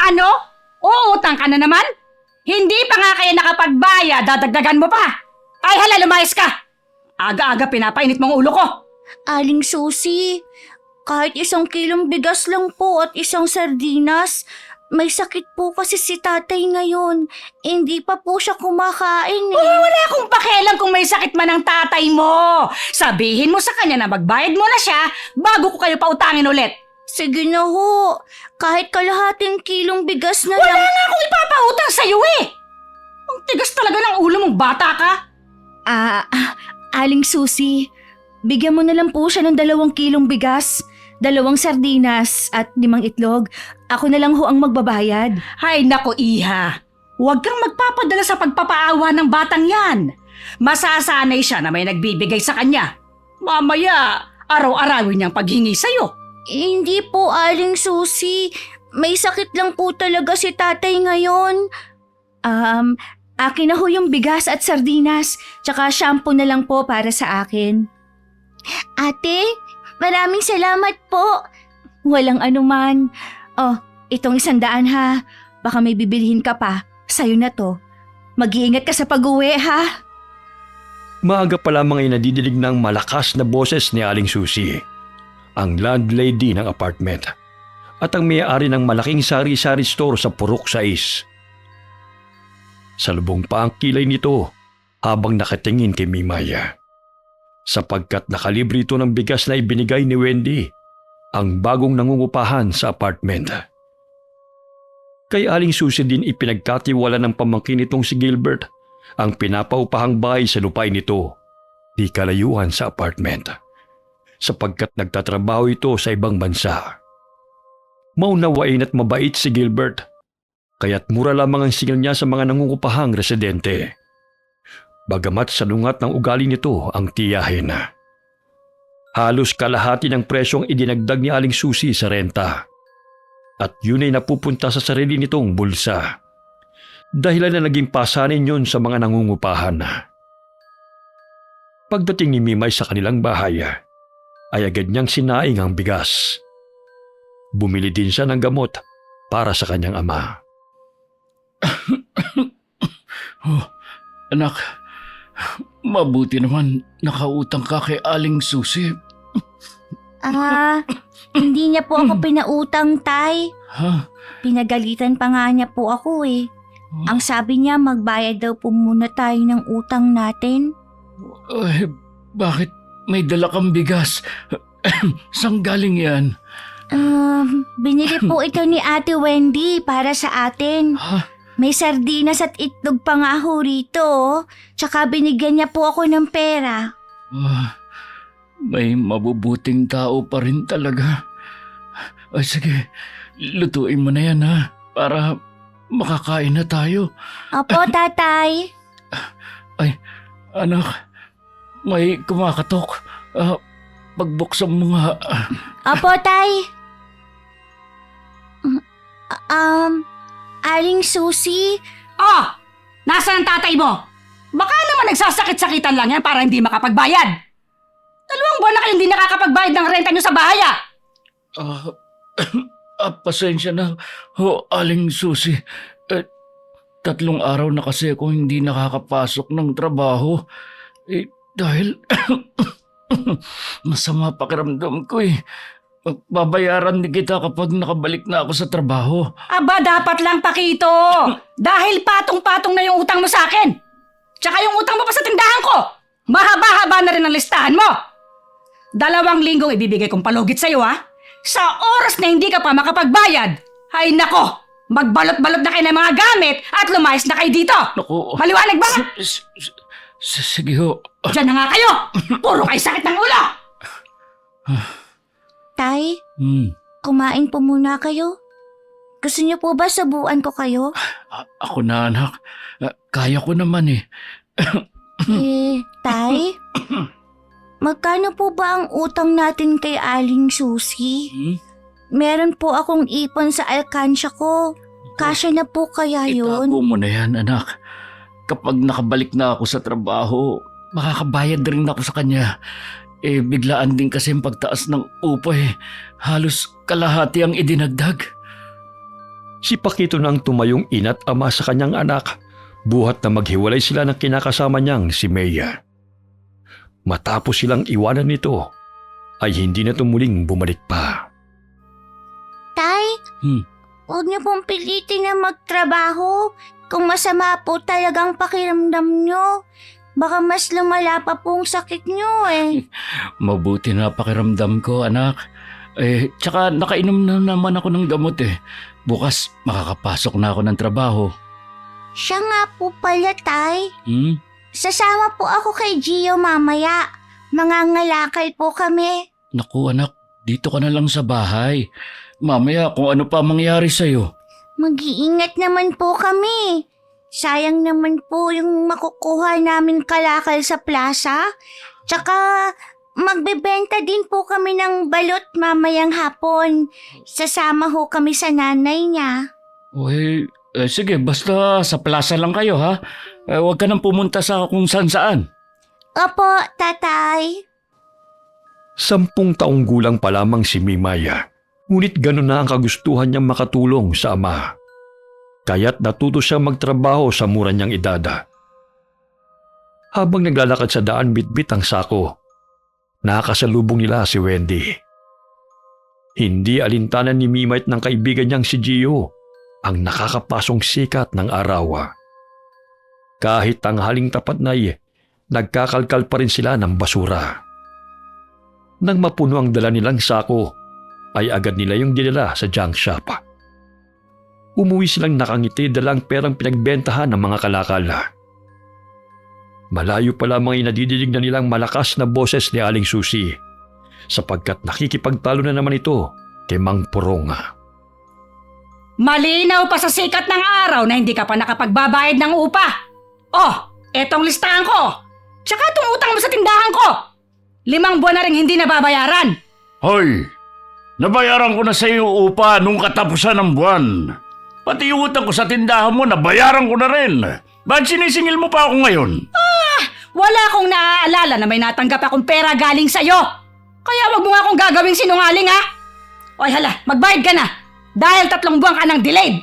Ano? Uutang ka na naman? Hindi pa nga kaya nakapagbayad, dadagdagan mo pa. Ay hala, lumayas ka. Aga-aga pinapainit mong ulo ko. Aling Susi, kahit 1 kilong bigas lang po at 1 sardinas, may sakit po kasi si tatay ngayon. Hindi pa po siya kumakain eh. Wala akong pakialam kung may sakit man ang tatay mo. Sabihin mo sa kanya na magbayad mo na siya bago ko kayo pautangin ulit. Sige na ho, kahit kalahating kilong bigas na Wala lang. nga akong ipapautang sa'yo eh. Ang tigas talaga ng ulo mong bata ka. Aling Susi, bigyan mo na lang po siya ng 2 kilong bigas, 2 sardinas at 5 itlog. Ako na lang ho ang magbabayad. Hay nako Iha, huwag kang magpapadala sa pagpapaawa ng batang yan. Masasanay siya na may nagbibigay sa kanya. Mamaya, araw-arawin niyang paghingi sa'yo. Hindi po, Aling Susi. May sakit lang po talaga si tatay ngayon. Akin na ho yung bigas at sardinas, tsaka shampoo na lang po para sa akin. Ate, maraming salamat po. Walang anuman. Oh, itong 100 ha. Baka may bibilihin ka pa. Sa'yo na to. Mag-iingat ka sa pag-uwi ha. Maaga pa lamang ay nadidinig ng malakas na boses ni Aling Susi, ang landlady ng apartment at ang may-ari ng malaking sari-sari store sa Purok 6. Salubong pa ang kilay nito habang nakatingin kay Mimaya, sapagkat nakalibre ito ng bigas na ibinigay ni Wendy, ang bagong nangungupahan sa apartment. Kay Aling Susi din ipinagkatiwala ng pamangkin nitong si Gilbert ang pinapaupahang bahay sa lupain nito, di kalayuan sa apartment, sapagkat nagtatrabaho ito sa ibang bansa. Maunawain at mabait si Gilbert, kaya't mura lamang ang singil niya sa mga nangungupahang residente. Bagamat salungat ng ugali nito ang tiyahin. Halos kalahati ng presyong idinagdag ni Aling Susi sa renta, at yun ay napupunta sa sarili nitong bulsa. Dahilan na naging pasanin yun sa mga nangungupahan. Pagdating ni Mimay sa kanilang bahay, ay agad niyang sinaing ang bigas. Bumili din siya ng gamot para sa kanyang ama. Anak, mabuti naman nakautang ka kay Aling Susi. Hindi niya po ako pinautang, Tay. Ha? Pinagalitan pa nga niya po ako eh. Ang sabi niya, magbayad daw po muna tayo ng utang natin. Ay, bakit may dala kang bigas? Saan galing yan? Binili po ito ni Ate Wendy para sa atin. Ha? May sardinas at itlog pa nga ho rito, oh. Tsaka binigyan niya po ako ng pera. May mabubuting tao pa rin talaga. Ay sige, lutuin mo na yan ha, para makakain na tayo. Opo, Tatay. Anak, may kumakatok. Pagbuksan mo nga. Opo, Tay. Aling Susi, Nasaan ang tatay mo? Baka naman nagsasakit-sakitan lang yan para hindi makapagbayad. 2 buwan na kayong hindi nakakapagbayad ng renta nyo sa bahay Pasensya na ho, Aling Susi. 3 araw na kasi ako hindi nakakapasok ng trabaho. Dahil masama pakiramdam ko eh. Babayaran din kita kapag nakabalik na ako sa trabaho. Aba, dapat lang Pakito. Dahil patong-patong na yung utang mo sa akin. Tsaka yung utang mo pa sa tindahan ko. Mahaba-haba na rin ang listahan mo. 2 linggong ibibigay kong palugit sa'yo ha. Sa oras na hindi ka pa makapagbayad, ay nako, magbalot-balot na kayo ng mga gamit at lumayas na kayo dito. Naku. Maliwanag ba? Sige ho. Diyan na nga kayo. Puro kayo sakit ng ulo. Tay, kumain po muna kayo. Gusto niyo po ba sabuan ko kayo? Ako na anak. Kaya ko naman eh. Tay? Magkano po ba ang utang natin kay Aling Susi? Meron po akong ipon sa alkansya ko. Kasya na po kaya yun? Itago mo na yan, anak. Kapag nakabalik na ako sa trabaho, makakabayad rin ako sa kanya. Biglaan din kasi ang pagtaas ng upa eh. Halos kalahati ang idinagdag. Si Pakito na ang tumayong ina't ama sa kanyang anak, buhat na maghiwalay sila ng kinakasama niyang si Maya. Matapos silang iwanan nito, ay hindi na tumuling bumalik pa. Tay, Hmm. huwag niyo pong pilitin na magtrabaho. Kung masama po talagang pakiramdam niyo, baka mas lumala pa pong sakit niyo eh. Mabuti na pakiramdam ko, anak. Tsaka nakainom na naman ako ng gamot eh. Bukas makakapasok na ako ng trabaho. Siya nga po pala, Tay. Hmm? Sasama po ako kay Gio mamaya. Mangangalakal po kami. Naku anak, dito ka na lang sa bahay. Mamaya kung ano pa mangyari sa'yo. Mag-iingat naman po kami. Sayang naman po yung makukuha namin kalakal sa plaza. Tsaka magbebenta din po kami ng balot mamayang hapon. Sasama ho kami sa nanay niya. Sige, basta sa plaza lang kayo ha. Huwag ka nang pumunta sa kung saan. Opo, tatay. 10 taong gulang pa lamang si Mimaya, ngunit gano'n na ang kagustuhan niyang makatulong sa ama. Kaya't natuto siyang magtrabaho sa mura niyang edad. Habang naglalakad sa daan bitbit ang sako, nakakasalubong nila si Wendy. Hindi alintanan ni Mima at ng kaibigan niyang si Gio ang nakakapasong sikat ng araw. Kahit tanghaling tapat na'y nagkakalkal pa rin sila ng basura. Nang mapuno ang dala nilang sako, ay agad nila yung dinala sa junk shop. Umuwi silang nakangiti dalang perang pinagbentahan ng mga kalakal. Malayo pa lamang ay nadidinig na nilang malakas na boses ni Aling Susi, sapagkat nakikipagtalo na naman ito kay Mang Purong. Malinaw pa sa sikat ng araw na hindi ka pa nakapagbabayad ng upa. Oh, etong listahan ko. Tsaka itong utang mo sa tindahan ko. 5 buwan na rin hindi nababayaran. Hoy! Nabayaran ko na sa iyo upa nung katapusan ng buwan. Pati yung utang ko sa tindahan mo, nabayaran ko na rin. Bakit sinisingil mo pa ako ngayon? Wala akong naaalala na may natanggap akong pera galing sa'yo. Kaya wag mo nga akong gagawing sinungaling ha. Oy hala, magbayad ka na. Dahil 3 buwan ka nang delayed.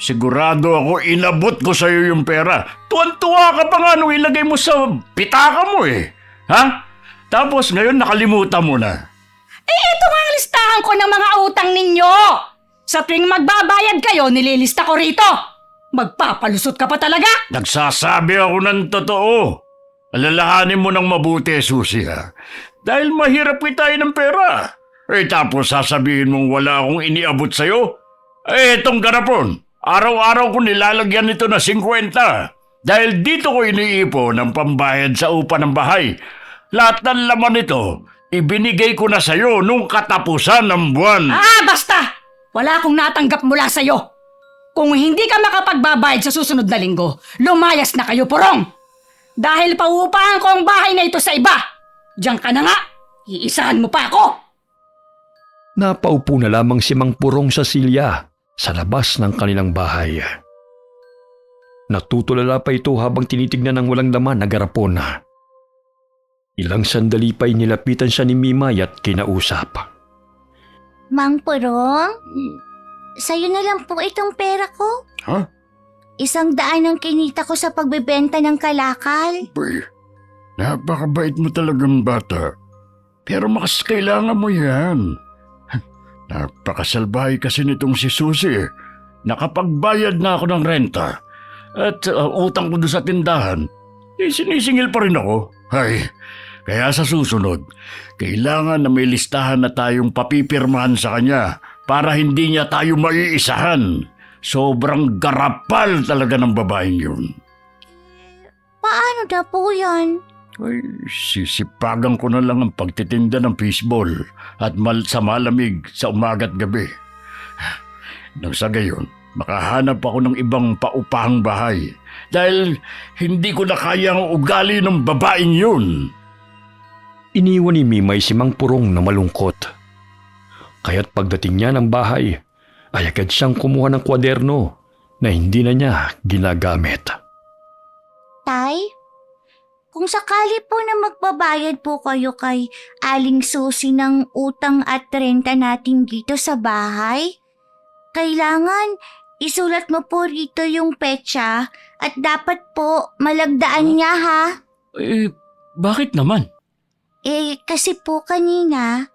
Sigurado ako inabot ko sa iyo yung pera. Tuwan-tuwa ka pa nga nung ilagay mo sa pitaka mo eh. Ha? Tapos ngayon nakalimutan mo na. Ito nga ang listahan ko ng mga utang ninyo. Sa tuwing magbabayad kayo, nililista ko rito. Magpapalusot ka pa talaga? Nagsasabi ako ng totoo. Alalahanin mo ng mabuti, Susi ha. Dahil mahirap kita ng pera. Tapos sasabihin mong wala akong iniabot sa'yo? Etong garapon. Araw-araw ko nilalagyan nito na 50. Dahil dito ko iniipon ng pambayad sa upa ng bahay. Lahat ng laman nito, ibinigay ko na sa'yo nung katapusan ng buwan. Basta! Wala akong natanggap mula sa'yo. Kung hindi ka makapagbabayad sa susunod na linggo, lumayas na kayo, Purong. Dahil pauupahan ko ang bahay na ito sa iba. Diyan ka na nga. Iisahan mo pa ako. Napaupo na lamang si Mang Purong sa silya sa labas ng kanilang bahay. Natutulala pa ito habang tinitignan ng walang laman na garapon. Ilang sandali pa'y nilapitan siya ni Mimay at kinausap. Mang Purong, sa'yo na lang po itong pera ko. Ha? 100 ang kinita ko sa pagbebenta ng kalakal. Boy, napakabait mo talagang bata. Pero makas kailangan mo yan. Napakasalbahay kasi nitong si Susi. Nakapagbayad na ako ng renta. At utang ko doon sa tindahan. Sinisingil pa rin ako. Kaya sa susunod, kailangan na may listahan na tayong papipirmahan sa kanya para hindi niya tayo maiisahan. Sobrang garapal talaga ng babaeng yun. Paano na po yan? Sisipagan ko na lang ang pagtitinda ng fishball at sa malamig sa umaga't gabi. Nang sa gayon, makahanap ako ng ibang paupahang bahay dahil hindi ko na kaya ang ugali ng babaeng yun. Iniwan ni Mimay si Mang Purong na malungkot. Kaya't pagdating niya ng bahay, ay agad siyang kumuha ng kwaderno na hindi na niya ginagamit. Tay, kung sakali po na magbabayad po kayo kay Aling Susi ng utang at renta natin dito sa bahay, kailangan isulat mo po rito yung petsa at dapat po malagdaan niya ha. Bakit naman? Kasi po kanina,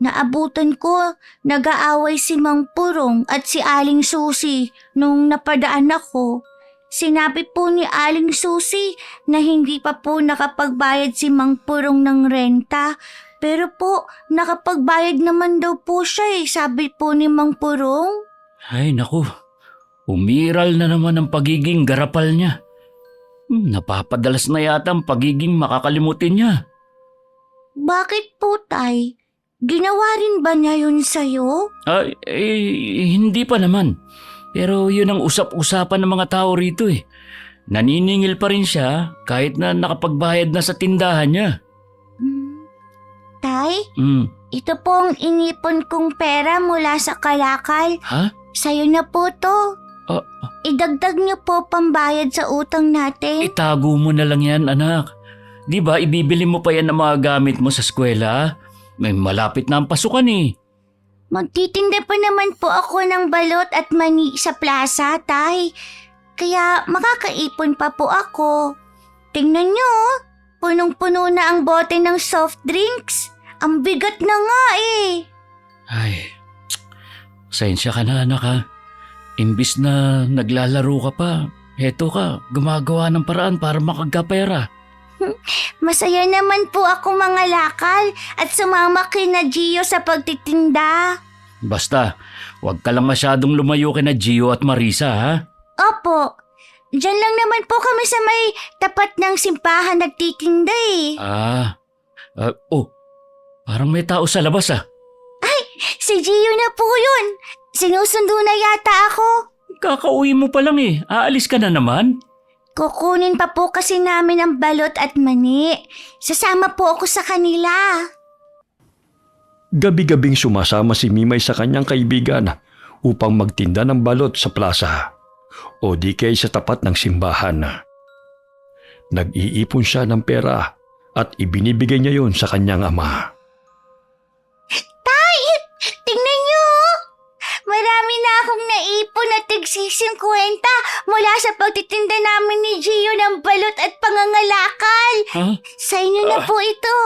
naabutan ko, nag-aaway si Mang Purong at si Aling Susi nung napadaan ako. Sinabi po ni Aling Susi na hindi pa po nakapagbayad si Mang Purong ng renta. Pero po, nakapagbayad naman daw po siya sabi po ni Mang Purong. Ay naku, umiral na naman ang pagiging garapal niya. Napapadalas na yata ang pagiging makakalimutin niya. Bakit po, Tay? Ginawa rin ba niya yun sa'yo? Hindi pa naman. Pero yun ang usap-usapan ng mga tao rito eh. Naniningil pa rin siya kahit na nakapagbayad na sa tindahan niya. Tay, Hmm. ito po ang inipon kong pera mula sa kalakal. Ha? Sa'yo na po to. Idagdag niyo po pambayad sa utang natin. Itago mo na lang yan, anak. Di ba ibibili mo pa yan ng mga gamit mo sa eskwela? May malapit na ang pasukan eh. Magtitinda pa naman po ako ng balot at mani sa plaza, Tay. Kaya makakaipon pa po ako. Tingnan niyo, punong-puno na ang bote ng soft drinks. Ang bigat na nga eh. Ay, pasensya ka na anak ha. Imbis na naglalaro ka pa, heto ka, gumagawa ng paraan para makagkapera. Masaya naman po ako mga lakal at sumama kina Gio sa pagtitinda. Basta, huwag ka lang masyadong lumayo kina Gio at Marisa ha. Opo, dyan lang naman po kami sa may tapat ng simbahan nagtitinda eh. Parang may tao sa labas ah. Si Gio na po yun. Sinusundo na yata ako. Kakauwi mo pa lang eh, aalis ka na naman. Kukunin pa po kasi namin ang balot at mani. Sasama po ako sa kanila. Gabi-gabing sumasama si Mimay sa kanyang kaibigan upang magtinda ng balot sa plaza o di kaya sa tapat ng simbahan. Nag-iipon siya ng pera at ibinibigay niya yon sa kanyang ama. Tingnan niyo! Marami na akong naipon na tig-50 mula sa pagtitinda namin ni Gio ng balot at pangangalakal. Ha? Sa inyo na po ito.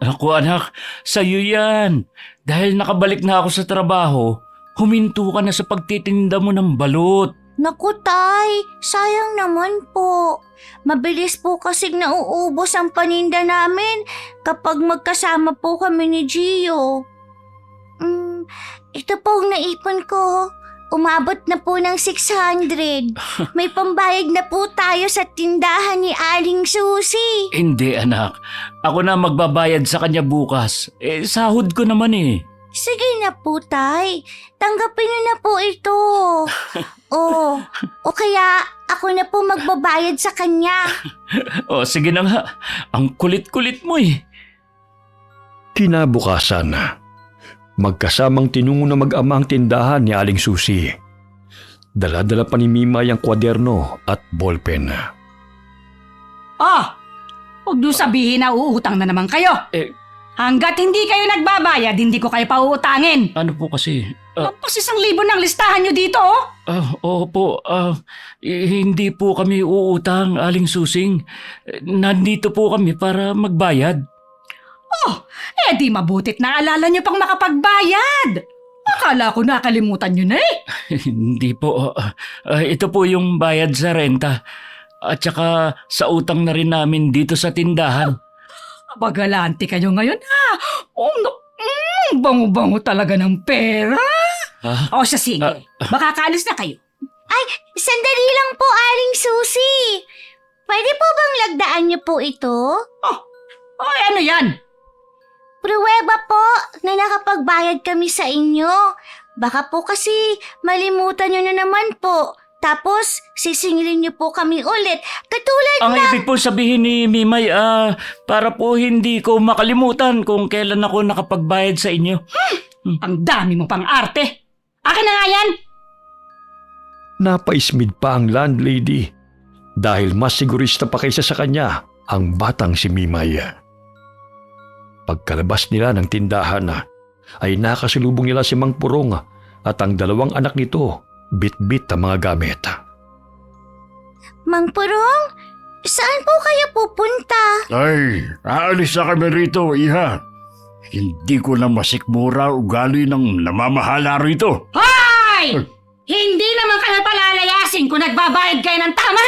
Ako anak, sa'yo yan. Dahil nakabalik na ako sa trabaho, huminto ka na sa pagtitinda mo ng balot. Naku, Tay, sayang naman po. Mabilis po kasing nauubos ang paninda namin kapag magkasama po kami ni Gio. Ito po ang naipon ko. Umabot na po ng 600. May pambayad na po tayo sa tindahan ni Aling Susi. Hindi anak, ako na magbabayad sa kanya bukas. Sahod ko naman eh. Sige na po, Tay. Tanggapin niyo na po ito. O kaya ako na po magbabayad sa kanya. Sige na nga, ang kulit-kulit mo eh. Kinabukasan, magkasamang tinungo na mag-ama ang tindahan ni Aling Susi. Dala-dala pa ni Mimay ang kwaderno at ballpen. Huwag niyo sabihin na uutang na naman kayo. Hanggat hindi kayo nagbabayad, hindi ko kayo pauutangin. Ano po kasi? Tapos 1,000 ng listahan niyo dito, Opo, hindi po kami uutang, Aling Susing. Nandito po kami para magbayad. Di mabutit na alala niyo pang makapagbayad. Akala ko nakalimutan niyo na eh. Hindi po. Ito po yung bayad sa renta. At saka sa utang na rin namin dito sa tindahan. Bagalante kayo ngayon ha. Bango-bango talaga ng pera. Siya sige. Makakaalis na kayo. Sandali lang po, Aling Susi. Pwede po bang lagdaan niyo po ito? Ano yan? Pruweba po na nakapagbayad kami sa inyo. Baka po kasi malimutan niyo na naman po. Tapos sisingilin niyo po kami ulit. Katulad Ang ibig po sabihin ni Mimay, para po hindi ko makalimutan kung kailan ako nakapagbayad sa inyo. Ang dami mo pang arte. Akin na nga yan. Napaismid pa ang landlady dahil mas sigurista pa kaysa sa kanya ang batang si Mimay. Pagkalabas nila ng tindahan ay nakasalubong nila si Mang Purong at ang 2 anak nito bit-bit ang mga gamit. Mang Purong, saan po kayo pupunta? Ay, aalis na kami rito, iha. Hindi ko na masikmura ugali ng namamahala rito. Hoy! Hindi naman kayo palalayasin kung nagbabayad kayo ng tama!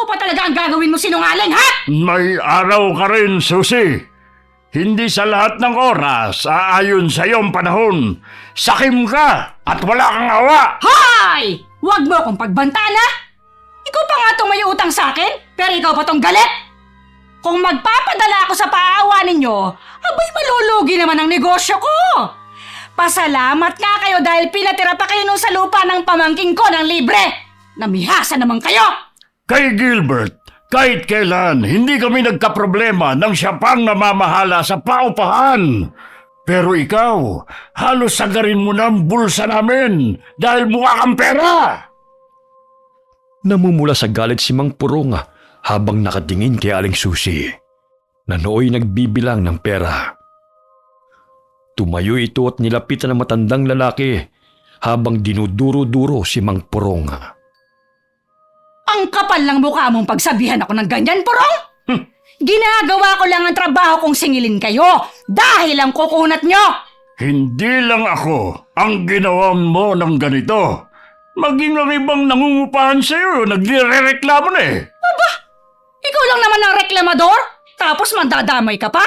O pa talaga ang gagawin mo sinungaling, ha? May araw ka rin, Susi. Hindi sa lahat ng oras aayon sa iyong panahon. Sakim ka at wala kang awa. Hoy! Huwag mo akong pagbantaan, ha? Ikaw pa nga itong may utang sa akin, pero ikaw pa tong galit. Kung magpapadala ako sa paaawa ninyo, abay malulugi naman ang negosyo ko. Pasalamat nga kayo dahil pinatira pa kayo nung sa lupa ng pamangking ko ng libre. Namihasa naman kayo. Kay Gilbert, kahit kailan, hindi kami nagkaproblema nang siya pang namamahala sa paupahan. Pero ikaw, halos sagarin mo na ang bulsa namin dahil mukha kang pera. Namumula sa galit si Mang Purong habang nakatingin kay Aling Susi na nooy nagbibilang ng pera. Tumayo ito at nilapitan ng matandang lalaki habang dinuduro-duro si Mang Purong. Ang kapal ng mukha mong pagsabihan ako ng ganyan, Purong! Ginagawa ko lang ang trabaho kong singilin kayo dahil ang kukunat nyo! Hindi lang ako ang ginawa mo ng ganito. Maging ang ibang nangungupahan sa'yo, nagre-reklamo na eh. Ikaw lang naman ang reklamador? Tapos mandadamay ka pa?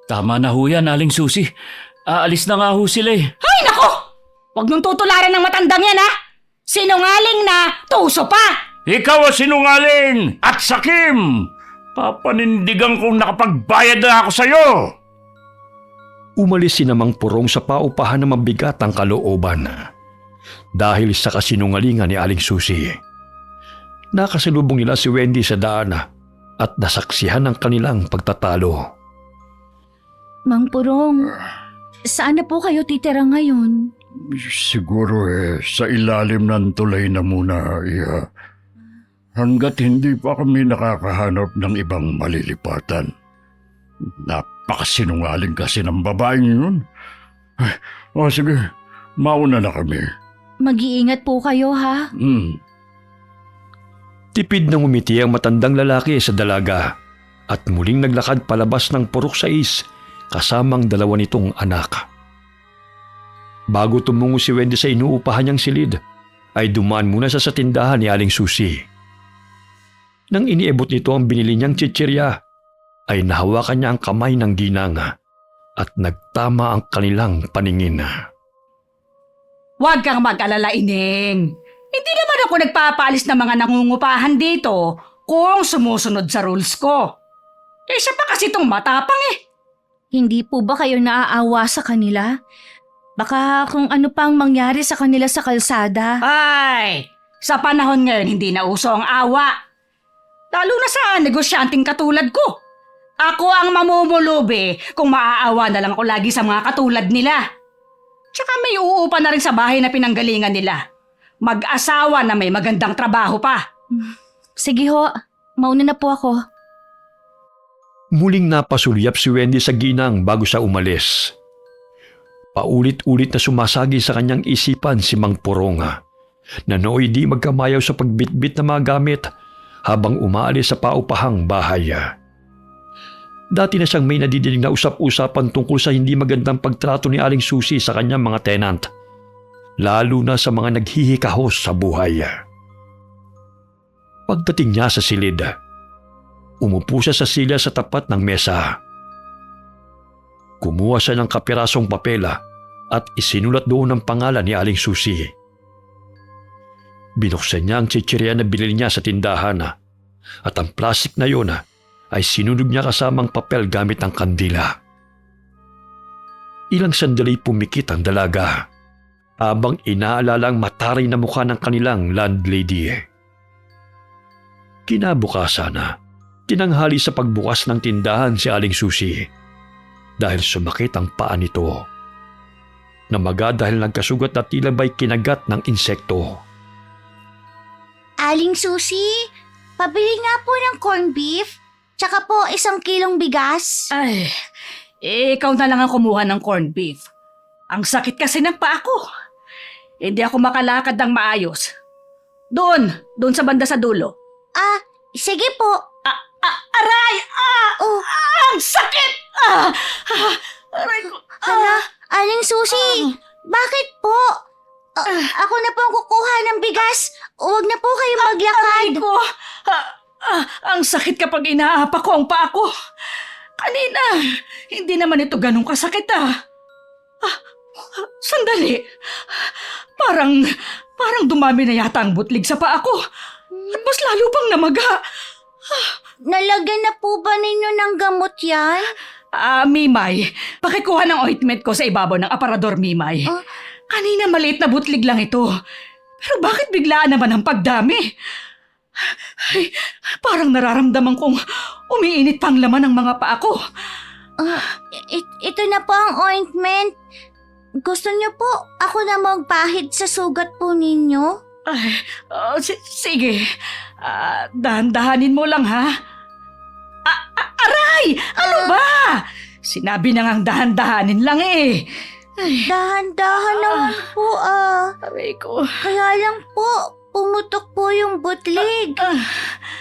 Tama na ho yan, Aling Susi. Aalis na nga ho sila eh. Ay, nako! Huwag nung tutularan ng matandang yan, ha? Sinungaling na, tuso pa! Ikaw ang sinungaling at sakim. Papanindigan kong nakapagbayad na ako sa'yo. Umalis si Mang Purong sa paupahan na mabigat ang kalooban dahil sa kasinungalingan ni Aling Susi. Nakasalubong nila si Wendy sa daan at nasaksihan ang kanilang pagtatalo. Mang Purong, saan na po kayo titira ngayon? Siguro sa ilalim ng tulay na muna, iha. Hanggat hindi pa kami nakakahanap ng ibang malilipatan. Napakasinungaling kasi ng babaeng yun. Sige, mauna na kami. Mag-iingat po kayo, ha? Tipid nang umiti ang matandang lalaki sa dalaga at muling naglakad palabas ng Purok 6 kasamang dalawa nitong anak. Bago tumungo si Wendy sa inuupahan niyang silid, ay dumaan muna sa tindahan ni Aling Susi. Nang iniabot nito ang binili niyang chichirya, ay nahawakan niya ang kamay ng ginang at nagtama ang kanilang paningin. Huwag kang mag-alala, Ining. Hindi naman ako nagpapaalis ng mga nangungupahan dito kung sumusunod sa rules ko. Siya pa kasi itong matapang eh. Hindi po ba kayo naaawa sa kanila? Baka kung ano pang mangyari sa kanila sa kalsada. Ay, sa panahon ngayon hindi na uso ang awa. Lalo na sa negosyanteng katulad ko. Ako ang mamumulubi kung maaawa na lang ako lagi sa mga katulad nila. Tsaka may uupa na rin sa bahay na pinanggalingan nila. Mag-asawa na may magandang trabaho pa. Sige ho, mauna na po ako. Muling napasulyap si Wendy sa ginang bago siya umalis. Paulit-ulit na sumasagi sa kanyang isipan si Mang Purong na nooy di magkamayaw sa pagbitbit ng mga gamit habang umaalis sa paupahang bahay. Dati na siyang may nadidinig na usap-usapan tungkol sa hindi magandang pagtrato ni Aling Susi sa kanyang mga tenant, lalo na sa mga naghihikahos sa buhay. Pagdating niya sa silid, umupo siya sa silya sa tapat ng mesa. Kumuha siya ng kapirasong papela at isinulat doon ang pangalan ni Aling Susi. Binuksan niya ang chichirya na binili niya sa tindahan at ang plastik na yun ay sinunog niya kasamang papel gamit ang kandila. Ilang sandali pumikit ang dalaga habang inaalala ang mataray na mukha ng kanilang landlady. Kinabukasan tinanghali sa pagbukas ng tindahan si Aling Susi dahil sumakit ang paa nito. Namaga dahil nagkasugat na tila ba'y kinagat ng insekto. Aling Susi, pabili nga po ng corned beef, tsaka po 1 kilong bigas. Ay, ikaw na lang ang kumuha ng corned beef. Ang sakit kasi ng paa ko. Hindi ako makalakad ng maayos. Doon sa banda sa dulo. Sige po. Aray! Oh, Ang sakit! Aray ko! Aling Susi, bakit po? Ako na po ang kukuha ng bigas. Huwag na po kayo maglakad. Aray ko! Ang sakit kapag inaapak ko ang paa ko. Kanina, hindi naman ito ganun kasakit sandali. Parang dumami na yata ang butlig sa paa ko. At mas lalo pang namaga. Nalagyan na po ba ninyo ng gamot yan? Mimay, pakikuha ng ointment ko sa ibabaw ng aparador, Mimay. Kanina maliit na butlig lang ito. Pero bakit biglaan naman ang pagdami? Ay, parang nararamdaman kong umiinit pang laman ng mga paa ko. Ito na po ang ointment. Gusto niyo po ako na magpahid sa sugat po ninyo? Ay, sige. Dahan-dahanin mo lang, ha? Aray! Ano ba? Sinabi na ngang dahan-dahanin lang eh. Dahan-dahan naman po Aray ko. Kaya lang po, pumutok po yung butlig.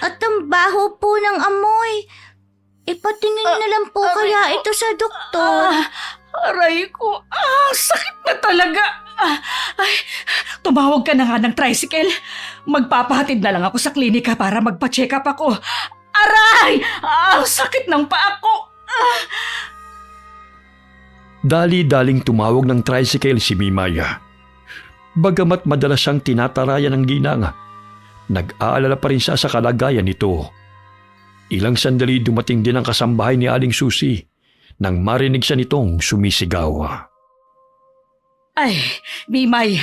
At ang baho po ng amoy. Ipatingin na lang po kaya ito sa doktor. Aray ko. Sakit na talaga. Ay, tumawag ka na nga ng tricycle. Magpapahatid na lang ako sa klinika para magpa-check up ako. Aray! Ang sakit ng paa ko. Dali-daling tumawag ng tricycle si Mimaya. Bagamat madalas siyang tinatarayan ng ginang, nag-aalala pa rin siya sa kalagayan nito. Ilang sandali dumating din ang kasambahay ni Aling Susi nang marinig siya nitong sumisigaw. Ay, Mimay,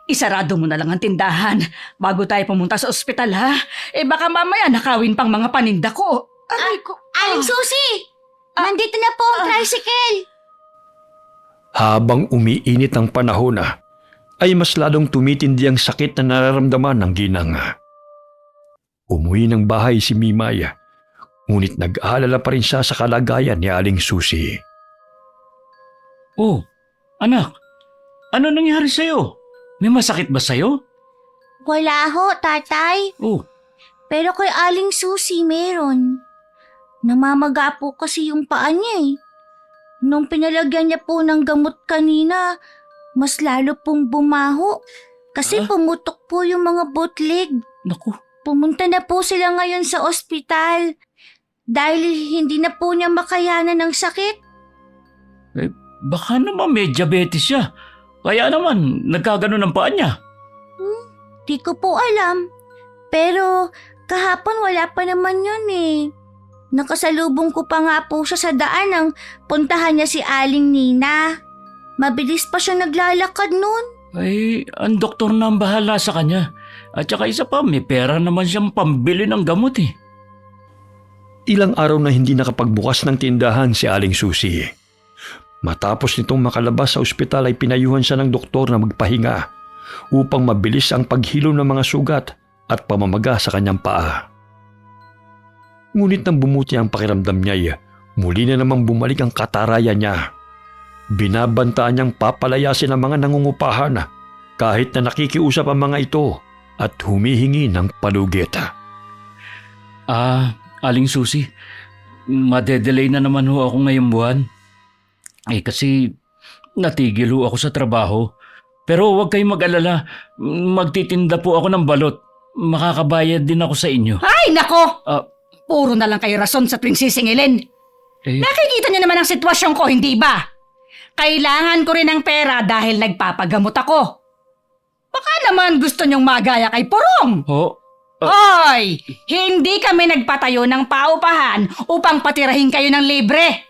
isarado mo na lang ang tindahan bago tayo pumunta sa ospital, ha? Baka mamaya nakawin pang mga paninda ko. Aray ko. Aling Susi! Nandito na po ang tricycle! Habang umiinit ang panahon ay mas lalong tumitindi ang sakit na nararamdaman ng ginang. Umuwi ng bahay si Mimay, ngunit nag-aalala pa rin siya sa kalagayan ni Aling Susi. Oh, anak. Ano nangyari sa'yo? May masakit ba sa'yo? Wala ho, tatay. Oh, Pero kay Aling Susi meron. Namamaga po kasi yung paa niya eh. Nung pinalagyan niya po ng gamot kanina, mas lalo pong bumaho. Kasi pumutok po yung mga butlig. naku. Pumunta na po sila ngayon sa ospital. Dahil hindi na po niya makayanan ng sakit. Baka naman may diabetes siya. Kaya naman, nagkaganon ang paa niya. Di ko po alam. Pero kahapon wala pa naman yun eh. Nakasalubong ko pa nga po siya sa daan nang puntahan niya si Aling Nina. Mabilis pa siya naglalakad nun. Ay, ang doktor na ang bahala sa kanya. At saka isa pa, may pera naman siyang pambili ng gamot eh. Ilang araw na hindi nakapagbukas ng tindahan si Aling Susi. Matapos nitong makalabas sa ospital ay pinayuhan siya ng doktor na magpahinga upang mabilis ang paghilom ng mga sugat at pamamaga sa kanyang paa. Ngunit nang bumuti ang pakiramdam niya, muli na namang bumalik ang katarayan niya. Binabantaan niyang papalayasin ang mga nangungupahan kahit na nakikiusap ang mga ito at humihingi ng palugit. Aling Susi, madedelay na naman ho ako ngayong buwan. Kasi natigil ho ako sa trabaho. Pero huwag kayong mag-alala, magtitinda po ako ng balot. Makakabayad din ako sa inyo. Ay, nako! Ah, Puro na lang kayo rason sa tuwing sisingilin. Nakikita niyo naman ang sitwasyon ko, hindi ba? Kailangan ko rin ng pera dahil nagpapagamot ako. Baka naman gusto niyong magaya kay Porong. Hoy! Hindi kami nagpatayo ng paupahan upang patirahin kayo ng libre.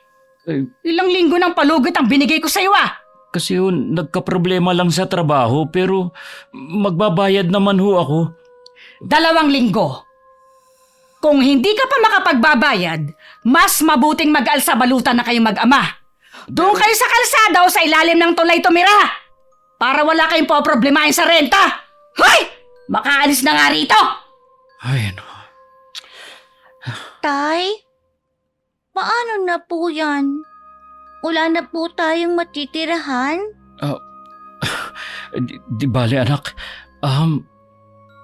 Ilang linggo ng palugit ang binigay ko sa iyo Kasi nagka-problema lang sa trabaho pero magbabayad naman ho ako. 2 linggo. Kung hindi ka pa makapagbabayad, mas mabuting mag-alsa balutan na kayong mag-ama. Doon kayo sa kalsada o sa ilalim ng tulay tumira. Para wala kayong poproblemahin sa renta. Hoy! Makaalis na nga rito! Ay, ano. Tay, paano na po yan? Wala na po tayong matitirahan? Di bale anak,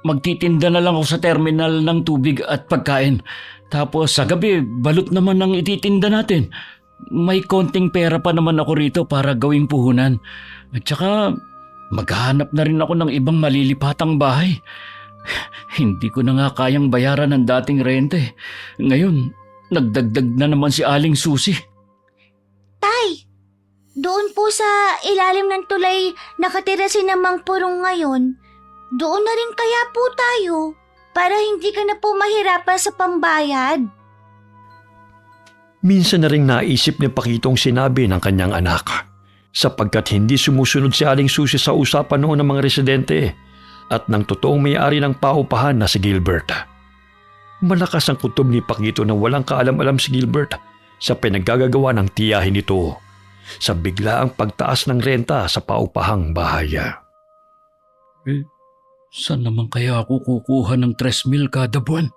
magtitinda na lang ako sa terminal ng tubig at pagkain. Tapos sa gabi, balot naman ang ititinda natin. May konting pera pa naman ako rito para gawing puhunan. At saka, maghahanap na rin ako ng ibang malilipatang bahay. Hindi ko na nga kayang bayaran ng dating rente. Ngayon, nagdagdag na naman si Aling Susi. Tay, doon po sa ilalim ng tulay nakatira si Namang Purong ngayon. Doon na rin kaya po tayo para hindi ka na po mahirapan sa pambayad. Minsan na ring naisip ni Pakitong sinabi ng kanyang anak sapagkat hindi sumusunod si Aling Susi sa usapan noon ng mga residente at ng totoong may-ari ng paupahan na si Gilbert. Malakas ang kutob ni Pakito na walang kaalam-alam si Gilbert sa pinaggagawa ng tiyahin nito sa biglaang pagtaas ng renta sa paupahang bahay. Saan naman kaya ako kukuha ng 3,000 kada buwan?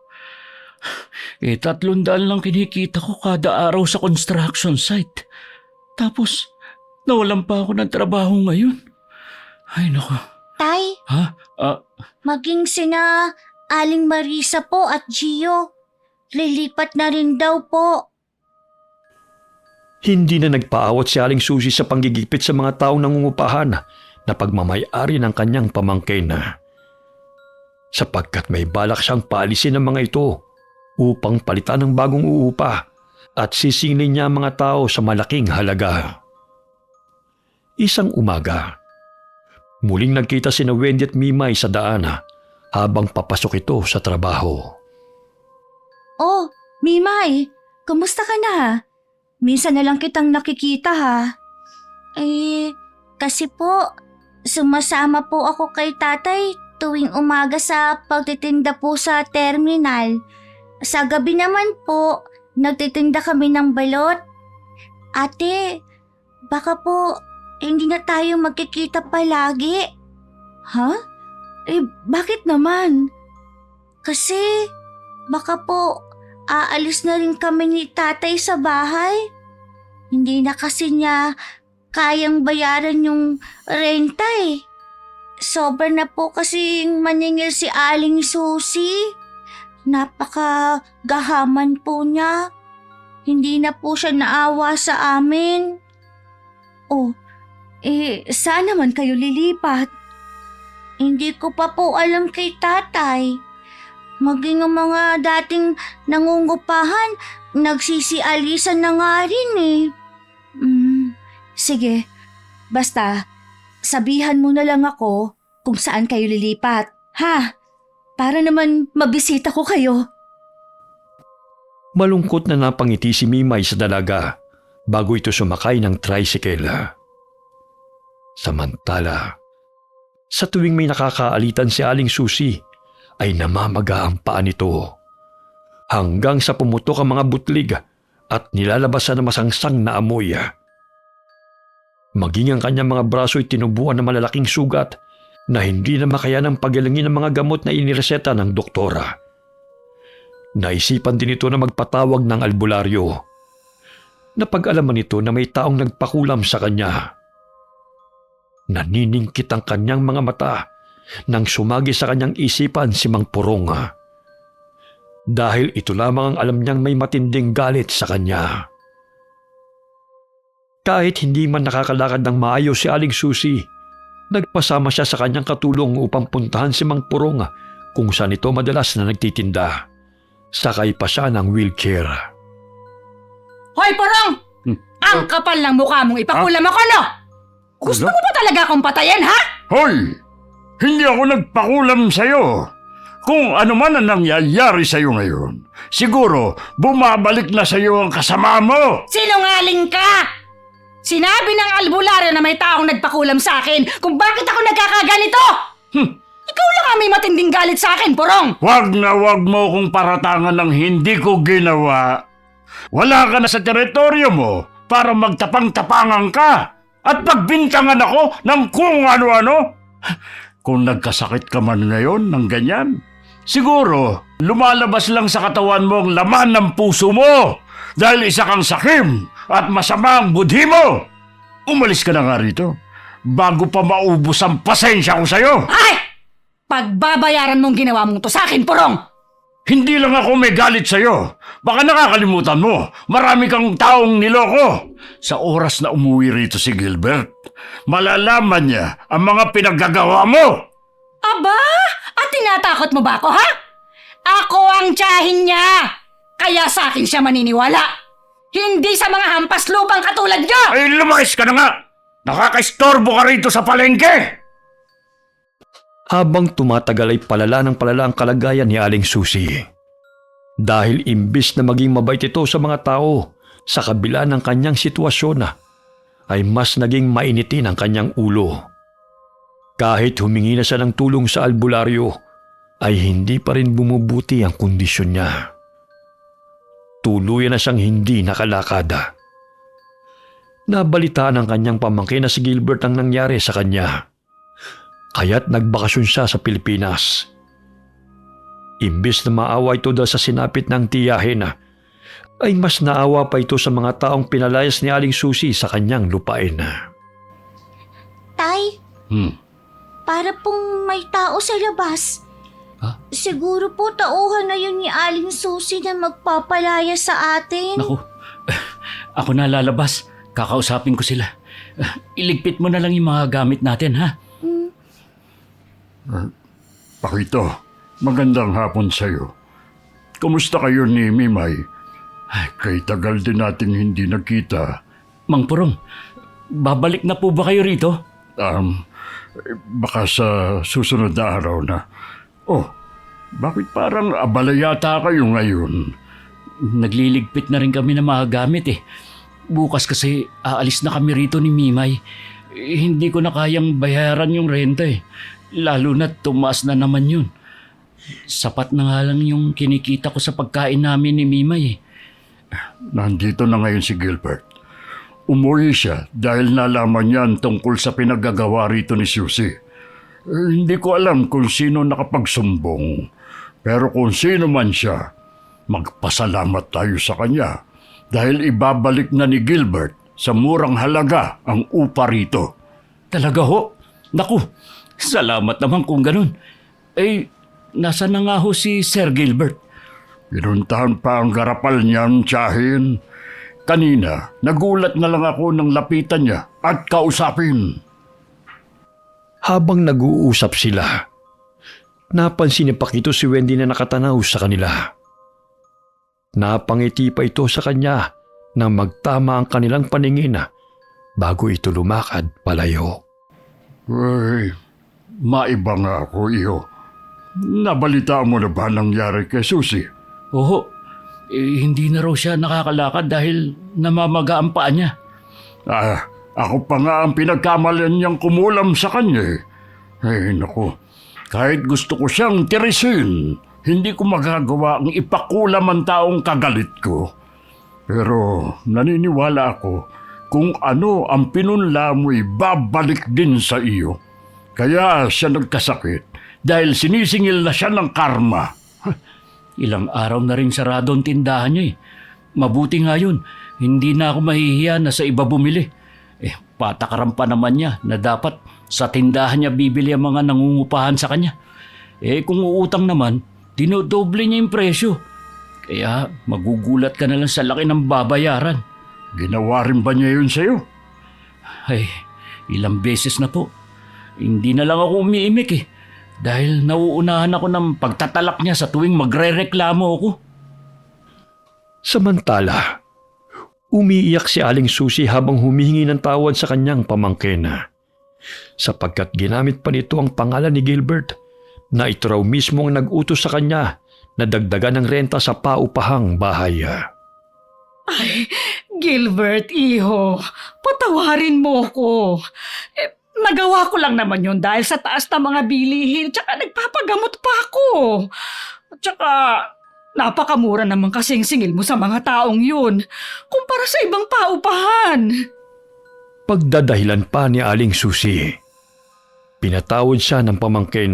300 lang kinikita ko kada araw sa construction site. Tapos, nawalan pa ako ng trabaho ngayon. Ay, naku. Tay, Ha? maging sina Aling Marisa po at Gio. Lilipat na rin daw po. Hindi na nagpaawat si Aling Susi sa panggigipit sa mga taong nangungupahan na pagmamay-ari ng kanyang pamangkin. Sapagkat may balak siyang paalisin ng mga ito upang palitan ng bagong uupa at sisingilin niya ang mga tao sa malaking halaga. Isang umaga, muling nagkita sina Wendy at Mimay sa daan habang papasok ito sa trabaho. Oh, Mimay, kumusta ka na? Minsan na lang kitang nakikita ha. Kasi po, sumasama po ako kay tatay tuwing umaga sa pagtitinda po sa terminal. Sa gabi naman po, nagtitinda kami ng balot. Ate, baka po hindi na tayo magkikita palagi. Ha? Bakit naman? Kasi baka po aalis na rin kami ni tatay sa bahay. Hindi na kasi niya kayang bayaran yung renta eh. Sobra na po kasing maningil si Aling Susi. Napakagahaman po niya. Hindi na po siya naawa sa amin. Saan naman kayo lilipat? Hindi ko pa po alam kay tatay. Maging ang mga dating nangungupahan, nagsisialisan na nga rin eh. Sige, basta sabihan mo na lang ako kung saan kayo lilipat, ha? Para naman mabisita ko kayo. Malungkot na napangiti si Mimay sa dalaga bago ito sumakay ng tricycle. Samantala, sa tuwing may nakakaalitan si Aling Susi, ay namamaga ang paa nito. Hanggang sa pumutok ang mga butlig at nilalabasan ng masangsang na amoy. Maging ang kanyang mga braso ay tinubuan ng malalaking sugat na hindi na makayanang pagalangin ng mga gamot na inireseta ng doktora. Naisipan din ito na magpatawag ng albularyo. Napag-alaman nito na may taong nagpakulam sa kanya. Naniningkit ang kanyang mga mata nang sumagi sa kanyang isipan si Mang Purong. Dahil ito lamang ang alam niyang may matinding galit sa kanya. Kahit hindi man nakakalakad ng maayos si Aling Susi, nagpasama siya sa kanyang katulong upang puntahan si Mang Purong kung saan ito madalas na nagtitinda. Sakay pa siya ng wheelchair. Hoy, Purong! Ang kapal ng mukha mong ipakulam ako, no? Gusto mo ba talaga akong patayin, ha? Hoy! Hindi ako nagpakulam sa'yo. Kung ano man ang nangyayari sa'yo ngayon, siguro bumabalik na sa'yo ang kasama mo. Sinungaling ka! Sinabi ng albularyo na may taong nagpakulam sa akin kung bakit ako nagkakaganito! Ikaw lang ang may matinding galit sa akin, Purong! Wag na wag mo kong paratangan ng hindi ko ginawa. Wala ka na sa teritoryo mo para magtapang-tapangan ka at pagbintangan ako ng kung ano-ano. Kung nagkasakit ka man ngayon ng ganyan, siguro lumalabas lang sa katawan mo ang laman ng puso mo dahil isa kang sakim at masama ang budhi mo. Umalis ka na nga rito bago pa maubos ang pasensya ko sa'yo. Ay! Pagbabayaran mong ginawa mong to sa akin, Purong! Hindi lang ako may galit sa'yo. Baka nakakalimutan mo, marami kang taong niloko. Sa oras na umuwi rito si Gilbert, malalaman niya ang mga pinaggagawa mo. Aba! At tinatakot mo ba ako, ha? Ako ang tiyahin niya! Kaya sa akin siya maniniwala! Hindi sa mga hampas lupang katulad niyo! Ay, lumayas ka na nga! Nakakaistorbo ka rito sa palengke! Habang tumatagal ay palala ng palala ang kalagayan ni Aling Susi. Dahil imbis na maging mabait ito sa mga tao, sa kabila ng kanyang sitwasyon ay mas naging mainitin ang kanyang ulo. Kahit humingi na siya ng tulong sa albularyo, ay hindi pa rin bumubuti ang kondisyon niya. Tuluyan na siyang hindi nakalakad. Nabalitaan ng kanyang pamangkin na si Gilbert ang nangyari sa kanya. Kaya't nagbakasyon siya sa Pilipinas. Imbis na maawa ito dahil sa sinapit ng tiyahin, ay mas naawa pa ito sa mga taong pinalayas ni Aling Susi sa kanyang lupain. Tay, Hmm. para pong may tao sa labas. Ha? Siguro po tauhan na yun ni Aling Susi na magpapalaya sa atin. Naku, ako na lalabas. Kakausapin ko sila. Iligpit mo na lang yung mga gamit natin, ha? Pakito, magandang hapon sa'yo. Kumusta kayo ni Mimay? Ay, kay tagal din nating hindi nagkita. Mang Purong, babalik na po ba kayo rito? Baka sa susunod na araw na. Oh, bakit parang abala yata kayo ngayon? Nagliligpit na rin kami ng mga gamit eh. Bukas kasi aalis na kami rito ni Mimay. Hindi ko na kayang bayaran yung renta eh. Lalo na tumaas na naman yun. Sapat na nga lang yung kinikita ko sa pagkain namin ni Mimay eh. Nandito na ngayon si Gilbert. Umuwi siya dahil nalaman niya ang tungkol sa pinaggagawa rito ni Susie. Hindi ko alam kung sino nakapagsumbong. Pero kung sino man siya, magpasalamat tayo sa kanya dahil ibabalik na ni Gilbert sa murang halaga ang upa rito. Talaga ho? Naku, salamat naman kung ganun. Eh, nasa na nga ho si Sir Gilbert? Pinuntahan pa ang garapal niyang tiyahin. Kanina, nagulat na lang ako nang lapitan niya at kausapin. Habang nag-uusap sila, napansin ni Pakito si Wendy na nakatanaw sa kanila. Napangiti pa ito sa kanya nang magtama ang kanilang paningin bago ito lumakad palayo. Ay, maiba nga ako, iyo. Nabalitaan mo na ba nangyari kay Susie? Oo, hindi na raw siya nakakalakad dahil namamaga ang paa niya. Ako pa nga ang pinagkamalan niyang kumulam sa kanya eh. Ay, naku. Kahit gusto ko siyang tirisin, hindi ko magagawa ang ipakulam ang taong kagalit ko. Pero naniniwala ako kung ano ang pinunla mo'y babalik din sa iyo. Kaya siya nagkasakit dahil sinisingil na siya ng karma. Ilang araw na rin sarado ang tindahan niya eh. Mabuti nga yun, hindi na ako mahihiya na sa iba bumili. Patakaran pa naman niya na dapat sa tindahan niya bibili ang mga nangungupahan sa kanya. Kung uutang naman, dinodoble niya yung presyo. Kaya magugulat ka na lang sa laki ng babayaran. Ginawa rin ba niya yun sa'yo? Ay, ilang beses na po. Hindi na lang ako umiimik eh. Dahil nauunahan ako ng pagtatalak niya sa tuwing magre-reklamo ako. Samantala, umiiyak si Aling Susi habang humihingi ng tawad sa kanyang pamangkin. Sapagkat ginamit pa nito ang pangalan ni Gilbert na ito raw mismo ang nag-utos sa kanya na dagdagan ng renta sa paupahang bahay. Ay, Gilbert, iho, patawarin mo ko. Nagawa ko lang naman yun dahil sa taas ng mga bilihin, tsaka nagpapagamot pa ako. Tsaka, napakamura naman kasing singil mo sa mga taong yun, kumpara sa ibang paupahan. Pagdadahilan pa ni Aling Susi, pinatawad siya ng pamangkin,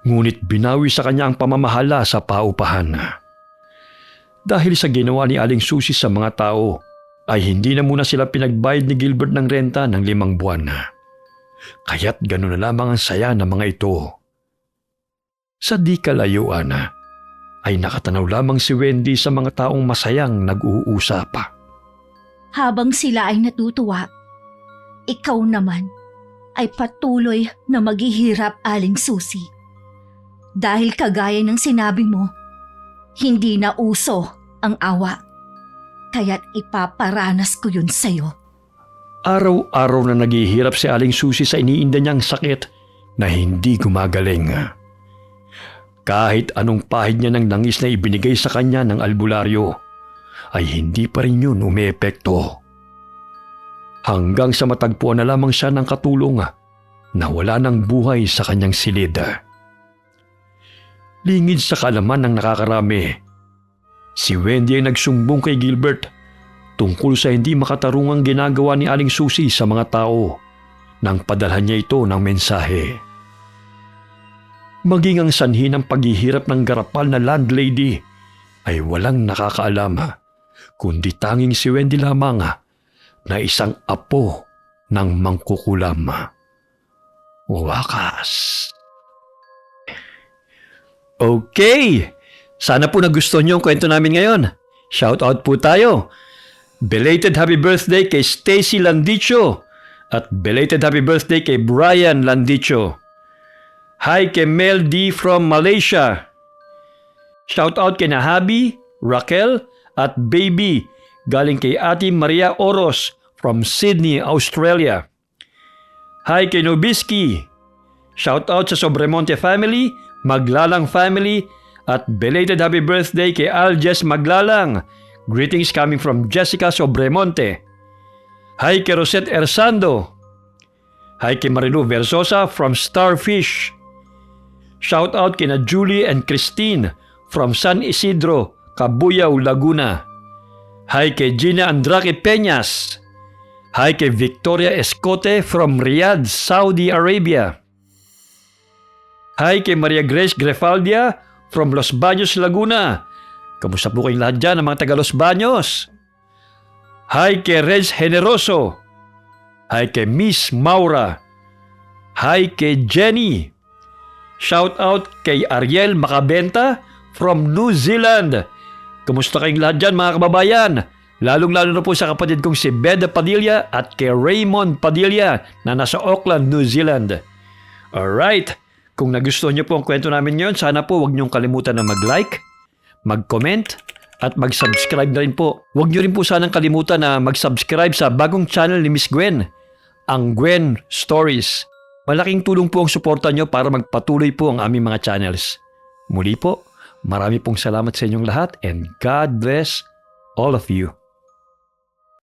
ngunit binawi sa kanya ang pamamahala sa paupahan. Dahil sa ginawa ni Aling Susi sa mga tao, ay hindi na muna sila pinagbayad ni Gilbert ng renta ng 5 buwan. Kaya't gano'n na lamang ang saya ng mga ito. Sa di kalayuan ay nakatanaw lamang si Wendy sa mga taong masayang nag-uusap. Habang sila ay natutuwa, ikaw naman ay patuloy na maghihirap, Aling Susi. Dahil kagaya ng sinabi mo, hindi na uso ang awa. Kaya't ipaparanas ko yun sa'yo. Araw-araw na naghihirap si Aling Susi sa iniinda niyang sakit na hindi gumagaling. Kahit anong pahid niya ng langis na ibinigay sa kanya ng albularyo, ay hindi pa rin yun umeepekto. Hanggang sa matagpuan na lamang siya ng katulong na wala ng buhay sa kanyang silid. Lingid sa kalaman ng nakakarami, si Wendy ay nagsumbong kay Gilbert tungkol sa hindi makatarungang ginagawa ni Aling Susi sa mga tao nang padalhan niya ito ng mensahe. Maging ang sanhi ng paghihirap ng garapal na landlady ay walang nakakaalam, kundi tanging si Wendy lamang na isang apo ng mangkukulam. Wakas. Okay, sana po nagustuhan niyo ang kwento namin ngayon. Shout out po tayo. Belated happy birthday kay Stacy Landicho at belated happy birthday kay Brian Landicho. Hi kay Mel D from Malaysia. Shout out kay Nahabi, Raquel at Baby galing kay Ate Maria Oros from Sydney, Australia. Hi kay Nobiski. Shout out sa Sobremonte family, Maglalang family at belated happy birthday kay Aljes Maglalang. Greetings coming from Jessica Sobremonte. Hi kay Rosette Ersando. Hi kay Marilu Versosa from Starfish. Shout out kina Julie and Christine from San Isidro, Cabuyao, Laguna. Hi kay Gina Andraque Peñas. Hi kay Victoria Escote from Riyadh, Saudi Arabia. Hi kay Maria Grace Grefaldia from Los Baños, Laguna. Kamusta po kayong lahat dyan ng mga taga Los Baños? Hi kay Rez Generoso. Hi kay Miss Maura. Hi kay Jenny. Shout out kay Ariel Macabenta from New Zealand. Kamusta kayong lahat dyan mga kababayan? Lalong-lalo na po sa kapatid kong si Beda Padilla at kay Raymond Padilla na nasa Auckland, New Zealand. Alright, kung nagustuhan niyo po ang kwento namin ngayon, sana po huwag niyong kalimutan na mag-like, mag-comment, at mag-subscribe na rin po. Huwag niyo rin po sanang kalimutan na mag-subscribe sa bagong channel ni Miss Gwen, ang Gwen Stories. Malaking tulong po ang suporta niyo para magpatuloy po ang aming mga channels. Muli po, marami pong salamat sa inyong lahat and God bless all of you.